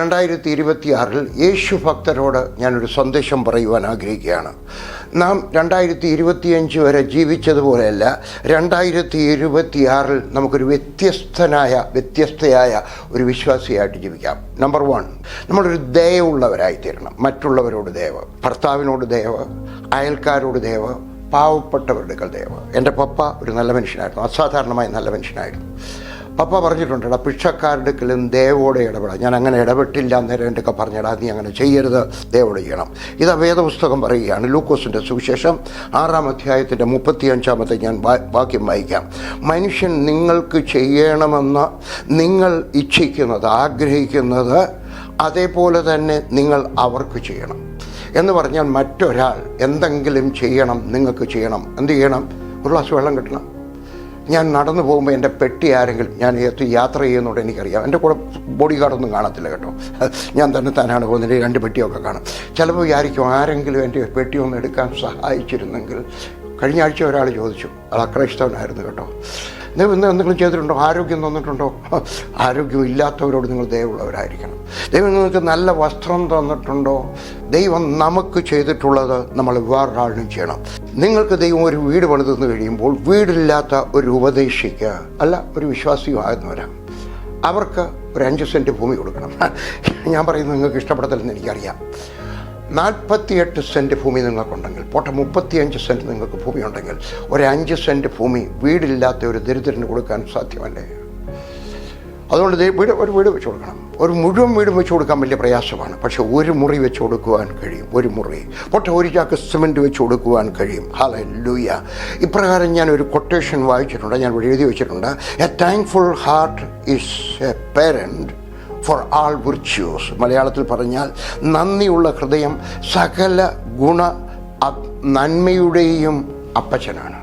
2026 യേശു ഭക്തരോട് ഞാനൊരു സന്ദേശം പറയുവാൻ ആഗ്രഹിക്കുകയാണ്. നാം 2025 വരെ ജീവിച്ചതുപോലെയല്ല, 2026 നമുക്കൊരു വ്യത്യസ്തയായ ഒരു വിശ്വാസിയായിട്ട് ജീവിക്കാം. നമ്പർ 1, നമ്മളൊരു ദയവുള്ളവരായിത്തീരണം. മറ്റുള്ളവരോട് ദയവ്, ഭർത്താവിനോട് ദയവ്, അയൽക്കാരോട് ദയവ്, പാവപ്പെട്ടവരുടെ ദയവ്. എൻ്റെ പപ്പ ഒരു നല്ല മനുഷ്യനായിരുന്നു, അസാധാരണമായ നല്ല മനുഷ്യനായിരുന്നു. പപ്പ പറഞ്ഞിട്ടുണ്ടെടാ, ഭിക്ഷക്കാരുടെ അടുക്കലും ദയവോടെ ഇടപെടാം. ഞാൻ അങ്ങനെ ഇടപെട്ടില്ല, അന്നേരം എൻ്റെ ഒക്കെ പറഞ്ഞടാ നീ അങ്ങനെ ചെയ്യരുത്, ദയവോടെ ചെയ്യണം. ഇത് വേദപുസ്തകം പറയുകയാണ്. ലൂക്കോസിൻ്റെ സുവിശേഷം 6-ാം അധ്യായത്തിൻ്റെ 35-ാമത്തെ ഞാൻ വാക്യം വായിക്കാം. മനുഷ്യൻ നിങ്ങൾക്ക് ചെയ്യണമെന്ന് നിങ്ങൾ ഇച്ഛിക്കുന്നത്, ആഗ്രഹിക്കുന്നത് അതേപോലെ തന്നെ നിങ്ങൾ അവർക്ക് ചെയ്യണം എന്ന് പറഞ്ഞാൽ, മറ്റൊരാൾ എന്തെങ്കിലും ചെയ്യണം, നിങ്ങൾക്ക് ചെയ്യണം. എന്ത് ചെയ്യണം? ഒരു ഗ്ലാസ് വെള്ളം കിട്ടണം. ഞാൻ നടന്നു പോകുമ്പോൾ എൻ്റെ പെട്ടി ആരെങ്കിലും, ഞാൻ യാത്ര ചെയ്യുന്നതുകൊണ്ട് എനിക്കറിയാം, എൻ്റെ കൂടെ ബോഡി ഗാർഡൊന്നും കാണത്തില്ല കേട്ടോ, ഞാൻ തന്നെത്താനാണ് പോകുന്നത്. 2 പെട്ടിയൊക്കെ കാണും. ചിലപ്പോൾ വിചാരിക്കും ആരെങ്കിലും എൻ്റെ പെട്ടി ഒന്ന് എടുക്കാൻ സഹായിച്ചിരുന്നെങ്കിൽ. കഴിഞ്ഞ ആഴ്ച ഒരാൾ ചോദിച്ചു, അത് അക്രൈസ്തവനായിരുന്നു കേട്ടോ, നിങ്ങൾ ഇന്ന് എന്തെങ്കിലും ചെയ്തിട്ടുണ്ടോ? ആരോഗ്യം തന്നിട്ടുണ്ടോ? ആരോഗ്യം ഇല്ലാത്തവരോട് നിങ്ങൾ ദയവുള്ളവരായിരിക്കണം. ദൈവം നിങ്ങൾക്ക് നല്ല വസ്ത്രം തന്നിട്ടുണ്ടോ? ദൈവം നമുക്ക് ചെയ്തിട്ടുള്ളത് നമ്മൾ വേറൊരാളിനും ചെയ്യണം. നിങ്ങൾക്ക് ദൈവം ഒരു വീട് പണിതെന്ന് കഴിയുമ്പോൾ, വീടില്ലാത്ത ഒരു ഉപദേശിക്ക് അല്ല ഒരു വിശ്വാസിയും ആകുന്നവരാണ്, അവർക്ക് ഒരു 5 സെൻറ്റ് ഭൂമി കൊടുക്കണം. ഞാൻ പറയുന്നത് നിങ്ങൾക്ക് ഇഷ്ടപ്പെടത്തില്ലെന്ന് എനിക്കറിയാം. 48 സെൻറ്റ് ഭൂമി നിങ്ങൾക്കുണ്ടെങ്കിൽ, പോട്ടെ 35 സെൻറ്റ് നിങ്ങൾക്ക് ഭൂമി ഉണ്ടെങ്കിൽ, ഒരു 5 സെൻറ്റ് ഭൂമി വീടില്ലാത്ത ഒരു ദരിദ്രന് കൊടുക്കാൻ സാധ്യമല്ലേ? അതുകൊണ്ട് ഒരു വീട് വെച്ച് കൊടുക്കണം. ഒരു മുഴുവൻ വീടും വെച്ച് കൊടുക്കാൻ വലിയ പ്രയാസമാണ്. പക്ഷെ ഒരു മുറി വെച്ച് കൊടുക്കുവാൻ കഴിയും. ഒരു മുറി, പോട്ടെ ഒരു ചാക്ക് സിമെൻറ്റ് വെച്ച് കൊടുക്കുവാൻ കഴിയും. ഹല്ലേലൂയ. ഇപ്രകാരം ഞാൻ ഒരു കൊട്ടേഷൻ വായിച്ചിട്ടുണ്ട്, ഞാൻ ഇവിടെ എഴുതി വെച്ചിട്ടുണ്ട്. A thankful heart is A parent four all virtues. മലയാളത്തിൽ പറഞ്ഞാൽ, നന്ദിയുള്ള ഹൃദയം സകല നന്മയുടെയും അപ്പച്ചനാണ്.